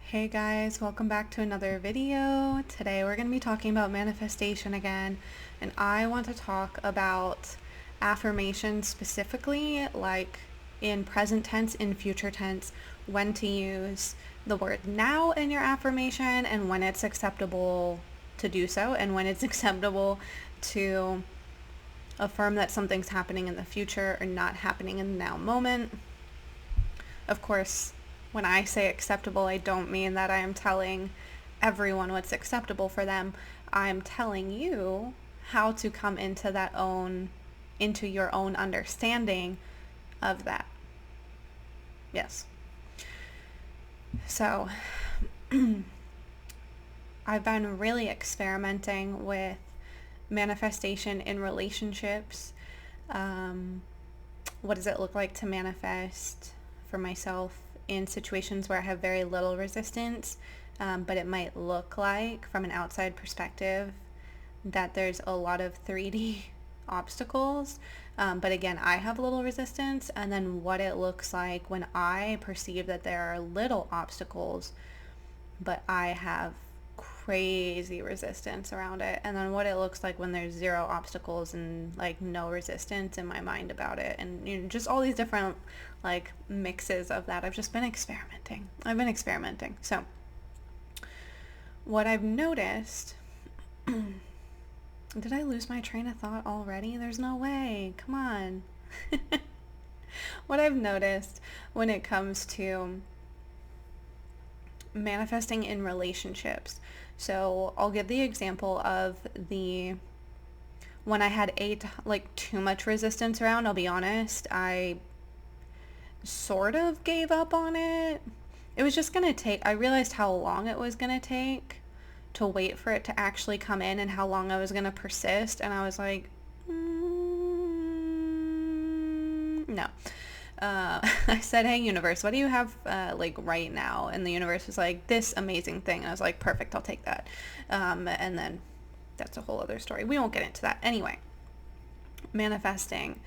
Hey guys, welcome back to another video. Today we're going to be talking about manifestation again, and I want to talk about affirmations specifically, like in present tense, in future tense, when to use the word now in your affirmation, and when it's acceptable to do so, and when it's acceptable to affirm that something's happening in the future or not happening in the now moment. Of course, when I say acceptable, I don't mean that I am telling everyone what's acceptable for them. I'm telling you how to come into your own understanding of that. Yes. So, I've been really experimenting with manifestation in relationships. What does it look like to manifest for myself in situations where I have very little resistance, but it might look like from an outside perspective that there's a lot of 3D obstacles, but again, I have little resistance, and then what it looks like when I perceive that there are little obstacles, but I have crazy resistance around it, and then what it looks like when there's zero obstacles and like no resistance in my mind about it, and just all these different like mixes of that. I've been experimenting. So what I've noticed did I lose my train of thought already? There's no way. Come on. What I've noticed when it comes to manifesting in relationships. So I'll give the example of when I had too much resistance around. I'll be honest, I sort of gave up on it. It was just gonna take, I realized how long it was gonna take to wait for it to actually come in and how long I was gonna persist, and I was like, no. I said, hey universe, what do you have right now? And the universe was like, this amazing thing. And I was like, perfect, I'll take that. And then that's a whole other story. We won't get into that. Anyway, manifesting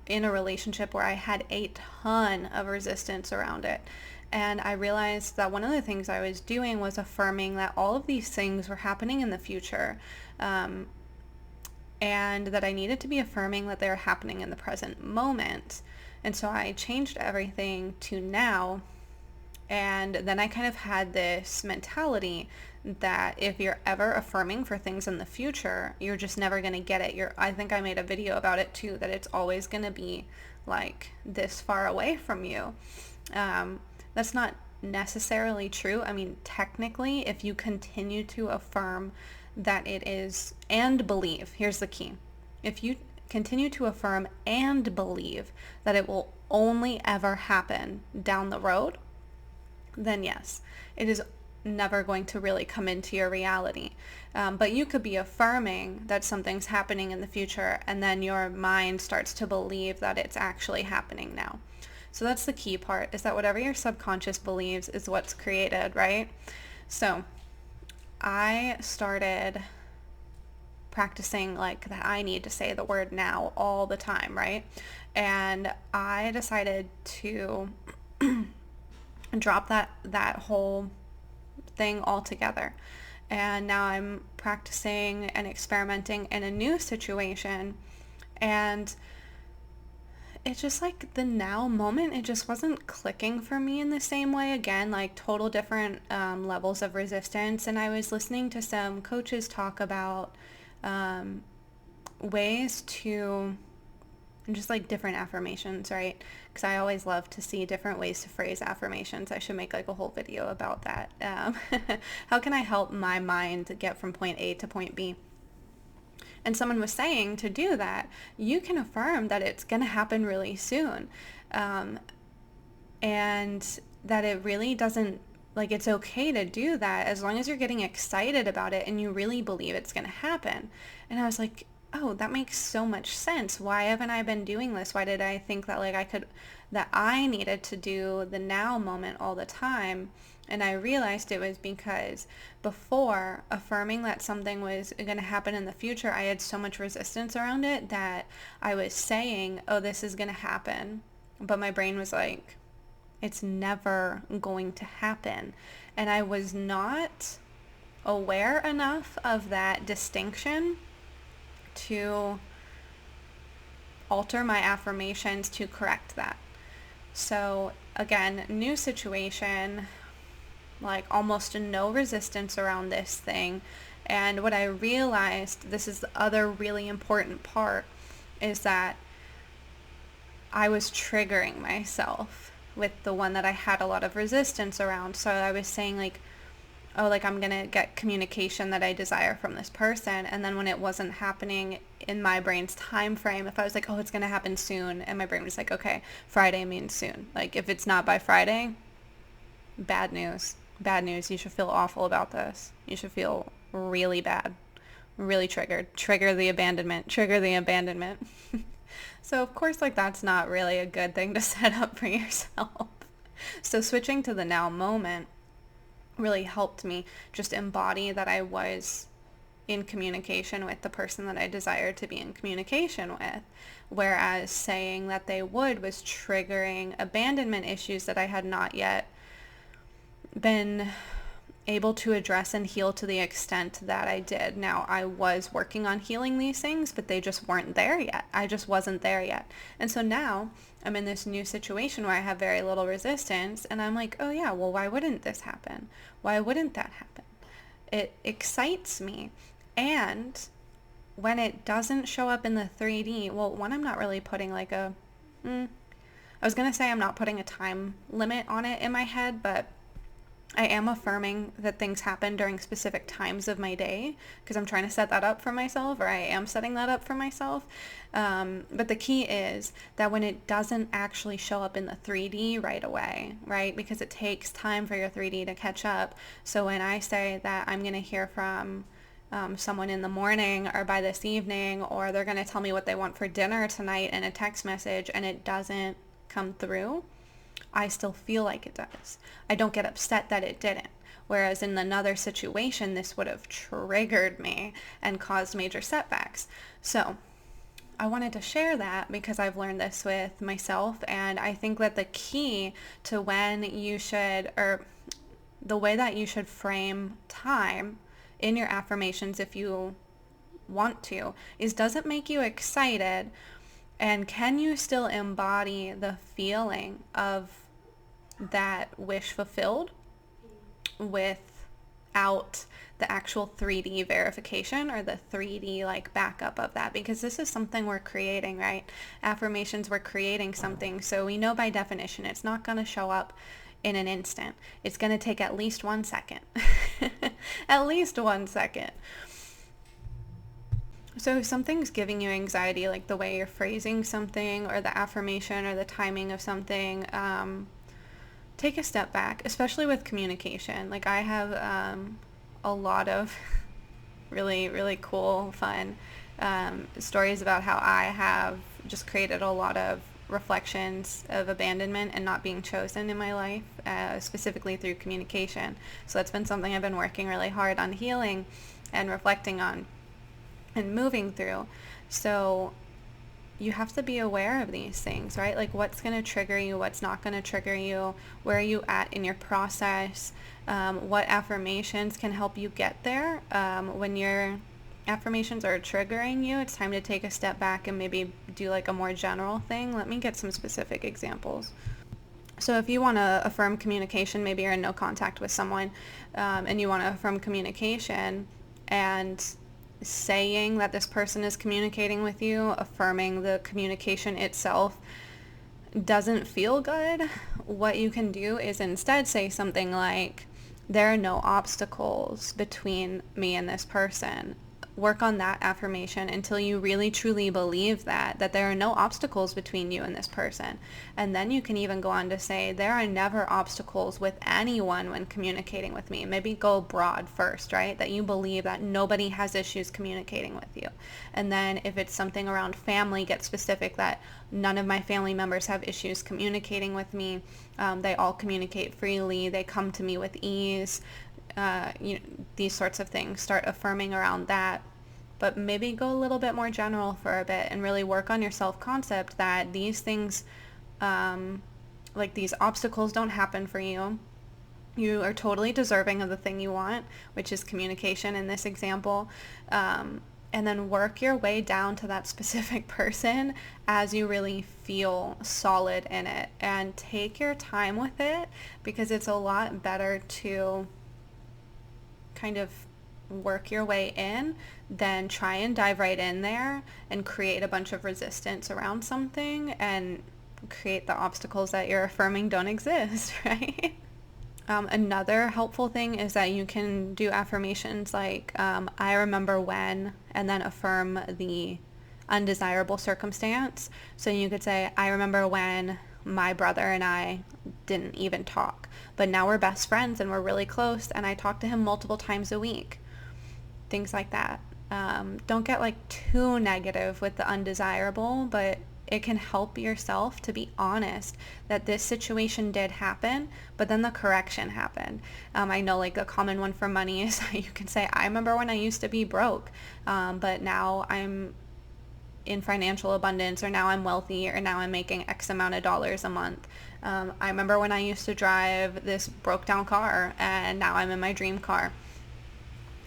in a relationship where I had a ton of resistance around it. And I realized that one of the things I was doing was affirming that all of these things were happening in the future. And that I needed to be affirming that they're happening in the present moment. And so I changed everything to now. And then I kind of had this mentality that if you're ever affirming for things in the future, you're just never going to get it. I think I made a video about it too, that it's always going to be like this far away from you. That's not necessarily true. I mean, technically, if you continue to affirm that it is, and believe, here's the key. If you continue to affirm and believe that it will only ever happen down the road, then yes, it is never going to really come into your reality. But you could be affirming that something's happening in the future, and then your mind starts to believe that it's actually happening now. So that's the key part, is that whatever your subconscious believes is what's created, right? So I started practicing like that I need to say the word now all the time, right? And I decided to drop that whole thing altogether. And now I'm practicing and experimenting in a new situation, and it's just like the now moment, it just wasn't clicking for me in the same way. Again, like total different levels of resistance. And I was listening to some coaches talk about ways to, just like different affirmations, right? Because I always love to see different ways to phrase affirmations. I should make like a whole video about that. How can I help my mind get from point A to point B? And someone was saying to do that, you can affirm that it's going to happen really soon. And that it really doesn't, like, it's okay to do that as long as you're getting excited about it and you really believe it's going to happen. And I was like, oh, that makes so much sense. Why haven't I been doing this? Why did I think that that I needed to do the now moment all the time? And I realized it was because before, affirming that something was going to happen in the future, I had so much resistance around it that I was saying, oh, this is going to happen. But my brain was like, It's never going to happen. And I was not aware enough of that distinction to alter my affirmations to correct that. So again, new situation, like almost no resistance around this thing. And what I realized, this is the other really important part, is that I was triggering myself with the one that I had a lot of resistance around. So I was saying like, oh, like I'm going to get communication that I desire from this person. And then when it wasn't happening in my brain's time frame, if I was like, oh, it's going to happen soon, and my brain was like, okay, Friday means soon. Like if it's not by Friday, bad news. Bad news. You should feel awful about this. You should feel really bad, really triggered. Trigger the abandonment. Trigger the abandonment. So of course, like that's not really a good thing to set up for yourself. So switching to the now moment really helped me just embody that I was in communication with the person that I desired to be in communication with. Whereas saying that they would was triggering abandonment issues that I had not yet been able to address and heal to the extent that I did. Now, I was working on healing these things, but they just weren't there yet. I just wasn't there yet. And so now I'm in this new situation where I have very little resistance, and I'm like, oh yeah, well, why wouldn't this happen? Why wouldn't that happen? It excites me. And when it doesn't show up in the 3D, well, one, I'm not really putting like I was going to say I'm not putting a time limit on it in my head, but I am affirming that things happen during specific times of my day because I'm trying to set that up for myself, or I am setting that up for myself. But the key is that when it doesn't actually show up in the 3D right away, right? Because it takes time for your 3D to catch up. So when I say that I'm going to hear from someone in the morning or by this evening, or they're going to tell me what they want for dinner tonight in a text message, and it doesn't come through, I still feel like it does. I don't get upset that it didn't. Whereas in another situation, this would have triggered me and caused major setbacks. So I wanted to share that because I've learned this with myself. And I think that the key to when you should, or the way that you should frame time in your affirmations, if you want to, is, does it make you excited? And can you still embody the feeling of that wish fulfilled without the actual 3D verification or the 3D like backup of that? Because this is something we're creating, right? Affirmations, we're creating something. So we know by definition it's not going to show up in an instant. It's going to take at least 1 second. At least 1 second. So if something's giving you anxiety, like the way you're phrasing something or the affirmation or the timing of something, take a step back, especially with communication. Like I have a lot of really, really cool, fun stories about how I have just created a lot of reflections of abandonment and not being chosen in my life, specifically through communication. So that's been something I've been working really hard on healing and reflecting on and moving through. So you have to be aware of these things, right? Like what's going to trigger you, what's not going to trigger you, where are you at in your process, what affirmations can help you get there. When your affirmations are triggering you, it's time to take a step back and maybe do like a more general thing. Let me get some specific examples. So if you want to affirm communication, maybe you're in no contact with someone and you want to affirm communication, and saying that this person is communicating with you, affirming the communication itself doesn't feel good, what you can do is instead say something like, there are no obstacles between me and this person. Work on that affirmation until you really truly believe that there are no obstacles between you and this person. And then you can even go on to say, there are never obstacles with anyone when communicating with me. Maybe go broad first, right? That you believe that nobody has issues communicating with you. And then if it's something around family, get specific that none of my family members have issues communicating with me. They all communicate freely. They come to me with ease. These sorts of things. Start affirming around that, but maybe go a little bit more general for a bit and really work on your self-concept that these things like these obstacles don't happen for you. You are totally deserving of the thing you want, which is communication in this example. And then work your way down to that specific person as you really feel solid in it. And take your time with it, because it's a lot better to kind of work your way in than try and dive right in there and create a bunch of resistance around something and create the obstacles that you're affirming don't exist, right? Another helpful thing is that you can do affirmations like, I remember when, and then affirm the undesirable circumstance. So you could say, I remember when my brother and I didn't even talk, but now we're best friends and we're really close, and I talk to him multiple times a week. Things like that. Don't get like too negative with the undesirable, but it can help yourself to be honest that this situation did happen, but then the correction happened. I know like a common one for money is you can say, I remember when I used to be broke, but now I'm in financial abundance, or now I'm wealthy, or now I'm making X amount of dollars a month. I remember when I used to drive this broke down car, and now I'm in my dream car.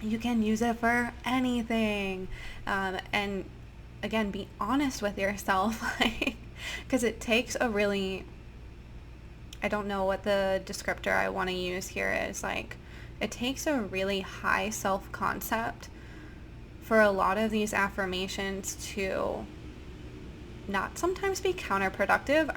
You can use it for anything. And again, be honest with yourself, like, because it takes a really, I don't know what the descriptor I want to use here is, like, it takes a really high self-concept for a lot of these affirmations to not sometimes be counterproductive.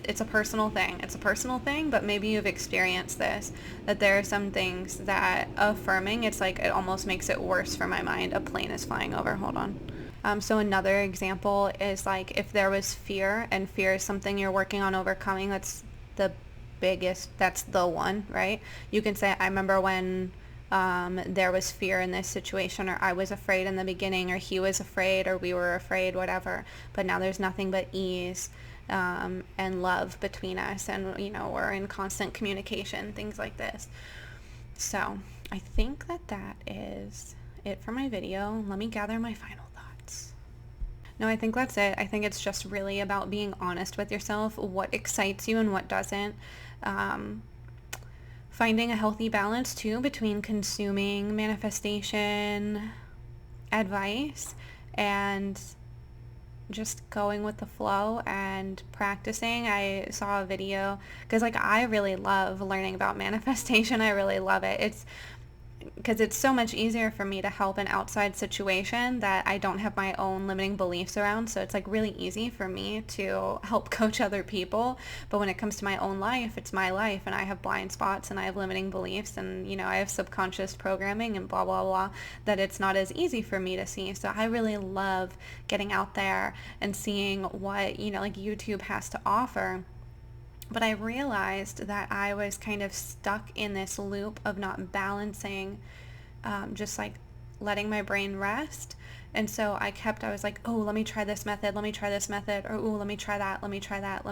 It's a personal thing. It's a personal thing, but maybe you've experienced this, that there are some things that affirming, it's like it almost makes it worse for my mind. A plane is flying over. Hold on. So another example is like if there was fear, and fear is something you're working on overcoming, that's the one, right? You can say, I remember when there was fear in this situation, or I was afraid in the beginning, or he was afraid, or we were afraid, whatever, but now there's nothing but ease and love between us, and we're in constant communication, things like this. So I think that is it for my video. Let me gather my final thoughts. No, I think that's it. I think it's just really about being honest with yourself, what excites you and what doesn't. Finding a healthy balance too between consuming manifestation advice and just going with the flow and practicing. I saw a video because like I really love learning about manifestation. I really love it. It's because it's so much easier for me to help an outside situation that I don't have my own limiting beliefs around. So it's like really easy for me to help coach other people. But when it comes to my own life, it's my life, and I have blind spots, and I have limiting beliefs, and I have subconscious programming and blah, blah, blah, that it's not as easy for me to see. So I really love getting out there and seeing what, like YouTube has to offer. But I realized that I was kind of stuck in this loop of not balancing, just like letting my brain rest. And so I was like, oh, let me try this method, or oh, let me try that, let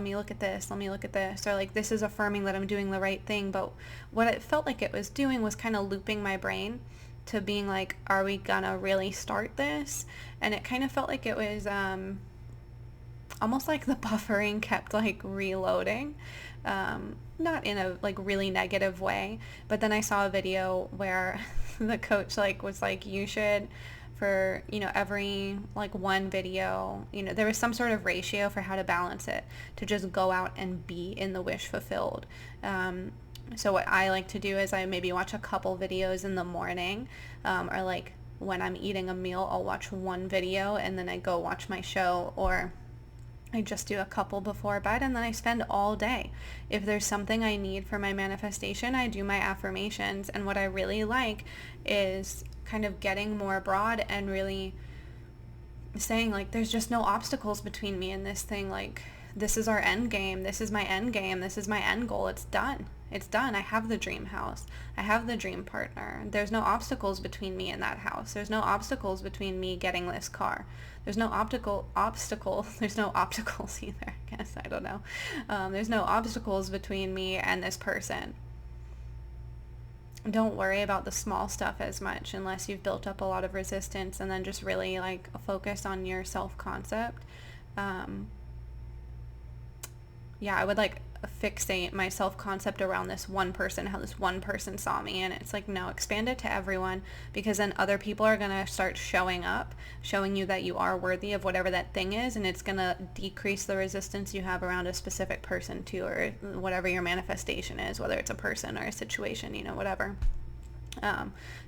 me look at this, or like this is affirming that I'm doing the right thing. But what it felt like it was doing was kind of looping my brain to being like, are we gonna really start this? And it kind of felt like it was almost like the buffering kept like reloading, not in a like really negative way. But then I saw a video where the coach like was like, you should, for every like one video, there was some sort of ratio for how to balance it, to just go out and be in the wish fulfilled. So what I like to do is I maybe watch a couple videos in the morning, or like when I'm eating a meal, I'll watch one video and then I go watch my show, or I just do a couple before bed, and then I spend all day. If there's something I need for my manifestation, I do my affirmations. And what I really like is kind of getting more broad and really saying like, there's just no obstacles between me and this thing. Like, this is our end game. This is my end game. This is my end goal. It's done. It's done. I have the dream house. I have the dream partner. There's no obstacles between me and that house. There's no obstacles between me getting this car. There's no obstacle. There's no obstacles either, I guess. I don't know. There's no obstacles between me and this person. Don't worry about the small stuff as much unless you've built up a lot of resistance, and then just really like focus on your self-concept. Yeah, I would like fixate my self-concept around this one person, how this one person saw me. And it's like, no, expand it to everyone, because then other people are going to start showing up, showing you that you are worthy of whatever that thing is. And it's going to decrease the resistance you have around a specific person too, or whatever your manifestation is, whether it's a person or a situation, you know, whatever.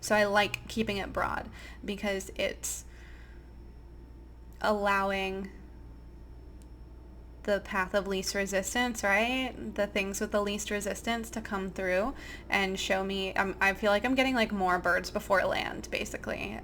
So I like keeping it broad because it's allowing the path of least resistance, right? The things with the least resistance to come through and show me. I feel like I'm getting like more birds before land, basically.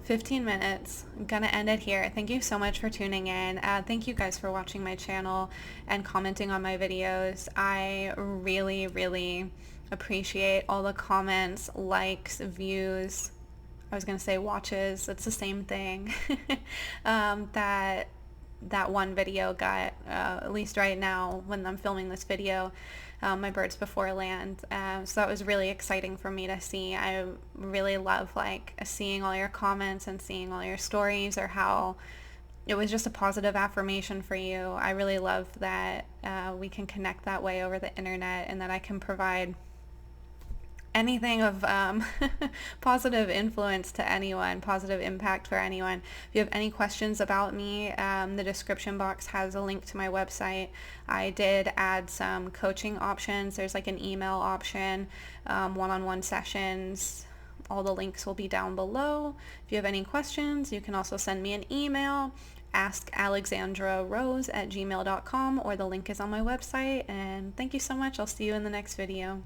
15 minutes. I'm gonna end it here. Thank you so much for tuning in. Thank you guys for watching my channel and commenting on my videos. I really, really appreciate all the comments, likes, views. I was gonna say watches. It's the same thing. That one video got, at least right now when I'm filming this video, my birds before land. So that was really exciting for me to see. I really love like seeing all your comments and seeing all your stories, or how it was just a positive affirmation for you. I really love that we can connect that way over the internet, and that I can provide anything of positive influence to anyone, positive impact for anyone. If you have any questions about me, the description box has a link to my website. I did add some coaching options. There's like an email option, one-on-one sessions. All the links will be down below. If you have any questions, you can also send me an email, askalexandrarose@gmail.com, or the link is on my website. And thank you so much. I'll see you in the next video.